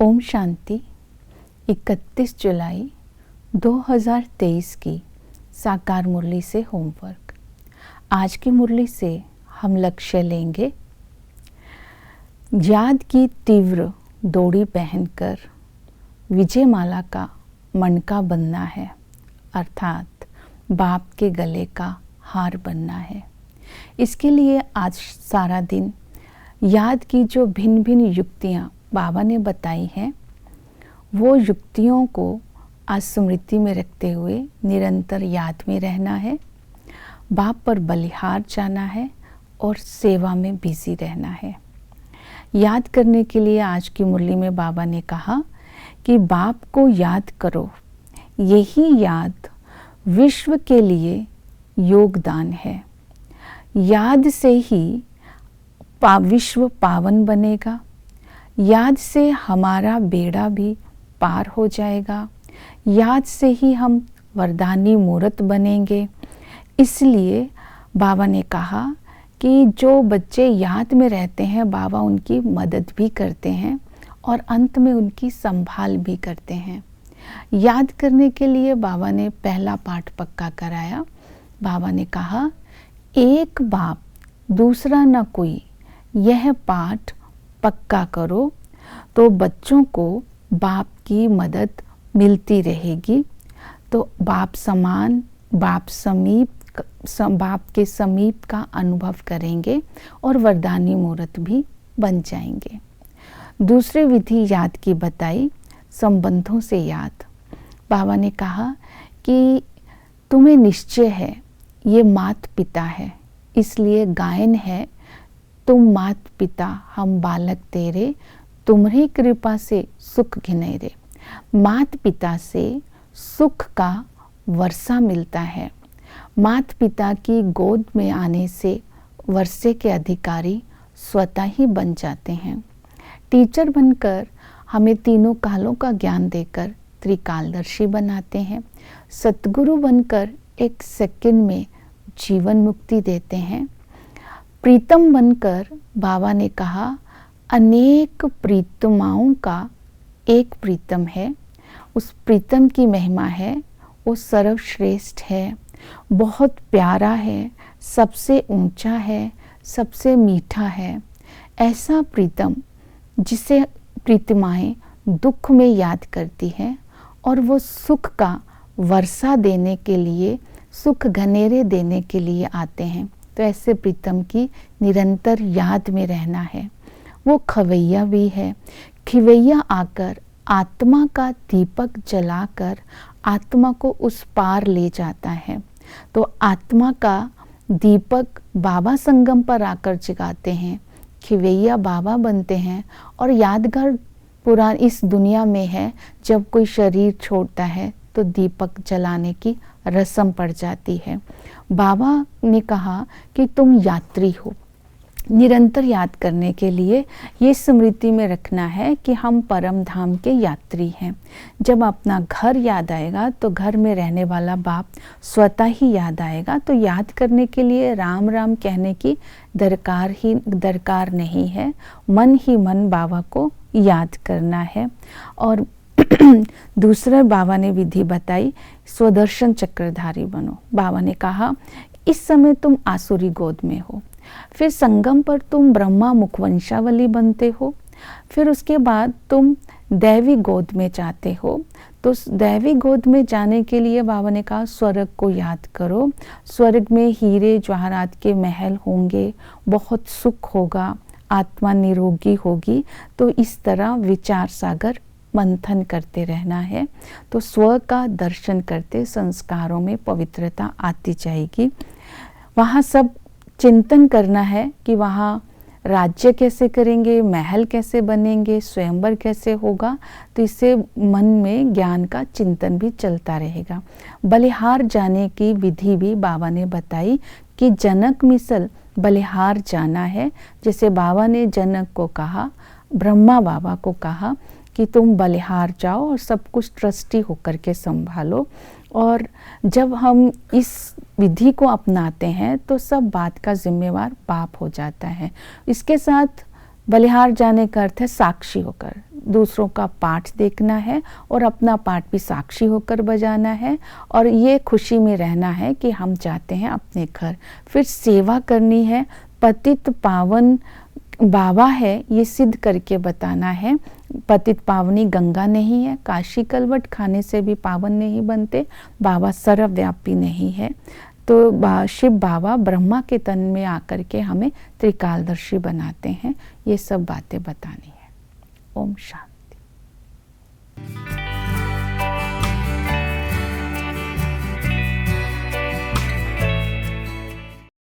ओम शांति। 31 जुलाई 2023 की साकार मुरली से होमवर्क। आज की मुरली से हम लक्ष्य लेंगे, याद की तीव्र डोरी पहनकर विजयमाला का मणका बनना है, अर्थात बाप के गले का हार बनना है। इसके लिए आज सारा दिन याद की जो भिन्न भिन्न युक्तियाँ बाबा ने बताई हैं, वो युक्तियों को आज स्मृति में रखते हुए निरंतर याद में रहना है, बाप पर बलिहार जाना है और सेवा में बिजी रहना है। याद करने के लिए आज की मुरली में बाबा ने कहा कि बाप को याद करो, यही याद विश्व के लिए योगदान है। याद से ही विश्व पावन बनेगा, याद से हमारा बेड़ा भी पार हो जाएगा, याद से ही हम वरदानी मूर्त बनेंगे। इसलिए बाबा ने कहा कि जो बच्चे याद में रहते हैं, बाबा उनकी मदद भी करते हैं और अंत में उनकी संभाल भी करते हैं। याद करने के लिए बाबा ने पहला पाठ पक्का कराया। बाबा ने कहा, एक बाप दूसरा न कोई, यह पाठ पक्का करो तो बच्चों को बाप की मदद मिलती रहेगी। तो बाप समान, बाप के समीप का अनुभव करेंगे और वरदानी मूर्त भी बन जाएंगे। दूसरी विधि याद की बताई, संबंधों से याद। बाबा ने कहा कि तुम्हें निश्चय है, ये मात पिता है, इसलिए गायन है, तुम मात पिता हम बालक तेरे, तुम्हारी कृपा से सुख घिनेरे। मात पिता से सुख का वर्षा मिलता है। मात पिता की गोद में आने से वर्षे के अधिकारी स्वतः ही बन जाते हैं। टीचर बनकर हमें तीनों कालों का ज्ञान देकर त्रिकालदर्शी बनाते हैं। सतगुरु बनकर एक सेकंड में जीवन मुक्ति देते हैं। प्रीतम बनकर बाबा ने कहा, अनेक प्रीतमाओं का एक प्रीतम है। उस प्रीतम की महिमा है, वो सर्वश्रेष्ठ है, बहुत प्यारा है, सबसे ऊंचा है, सबसे मीठा है। ऐसा प्रीतम जिसे प्रीतिमाएं दुख में याद करती हैं और वो सुख का वर्षा देने के लिए, सुख घनेरे देने के लिए आते हैं। तो ऐसे प्रीतम की निरंतर याद में रहना है। वो खवैया भी है। खिवैया आकर आत्मा का दीपक जलाकर आत्मा को उस पार ले जाता है। तो आत्मा का दीपक बाबा संगम पर आकर जगाते हैं, खिवैया बाबा बनते हैं और यादगार पुरान इस दुनिया में है, जब कोई शरीर छोड़ता है तो दीपक जलाने की रस्म पड़ जाती है। बाबा ने कहा कि तुम यात्री हो। निरंतर याद करने के लिए ये स्मृति में रखना है कि हम परम धाम के यात्री हैं। जब अपना घर याद आएगा तो घर में रहने वाला बाप स्वतः ही याद आएगा। तो याद करने के लिए राम राम कहने की दरकार नहीं है, मन ही मन बाबा को याद करना है। और दूसरा बाबा ने विधि बताई, स्वदर्शन चक्रधारी बनो। बाबा ने कहा, इस समय तुम आसुरी गोद में हो, फिर संगम पर तुम ब्रह्मा मुखवंशावली बनते हो, फिर उसके बाद तुम दैवी गोद में जाते हो। तो दैवी गोद में जाने के लिए बाबा ने कहा, स्वर्ग को याद करो। स्वर्ग में हीरे जवाहरात के महल होंगे, बहुत सुख होगा, आत्मा निरोगी होगी। तो इस तरह विचार सागर मंथन करते रहना है। तो स्व का दर्शन करते संस्कारों में पवित्रता आती जाएगी। वहाँ सब चिंतन करना है कि वहाँ राज्य कैसे करेंगे, महल कैसे बनेंगे, स्वयंवर कैसे होगा। तो इससे मन में ज्ञान का चिंतन भी चलता रहेगा। बलिहार जाने की विधि भी बाबा ने बताई कि जनक मिसल बलिहार जाना है। जैसे बाबा ने जनक को कहा, ब्रह्मा बाबा को कहा कि तुम बलिहार जाओ और सब कुछ ट्रस्टी होकर के संभालो। और जब हम इस विधि को अपनाते हैं तो सब बात का जिम्मेवार बाप हो जाता है। इसके साथ बलिहार जाने का अर्थ है साक्षी होकर। दूसरों का पाठ देखना है और अपना पाठ भी साक्षी होकर बजाना है, और ये खुशी में रहना है कि हम चाहते हैं अपने घर। फिर सेवा करनी है, पतित पावन बाबा है ये सिद्ध करके बताना है। पतित पावनी गंगा नहीं है, काशी कलवट खाने से भी पावन नहीं बनते, बाबा सर्वव्यापी नहीं है। तो शिव बाबा ब्रह्मा के तन में आकर के हमें त्रिकालदर्शी बनाते हैं। ये सब बातें बतानी है। ओम शांति।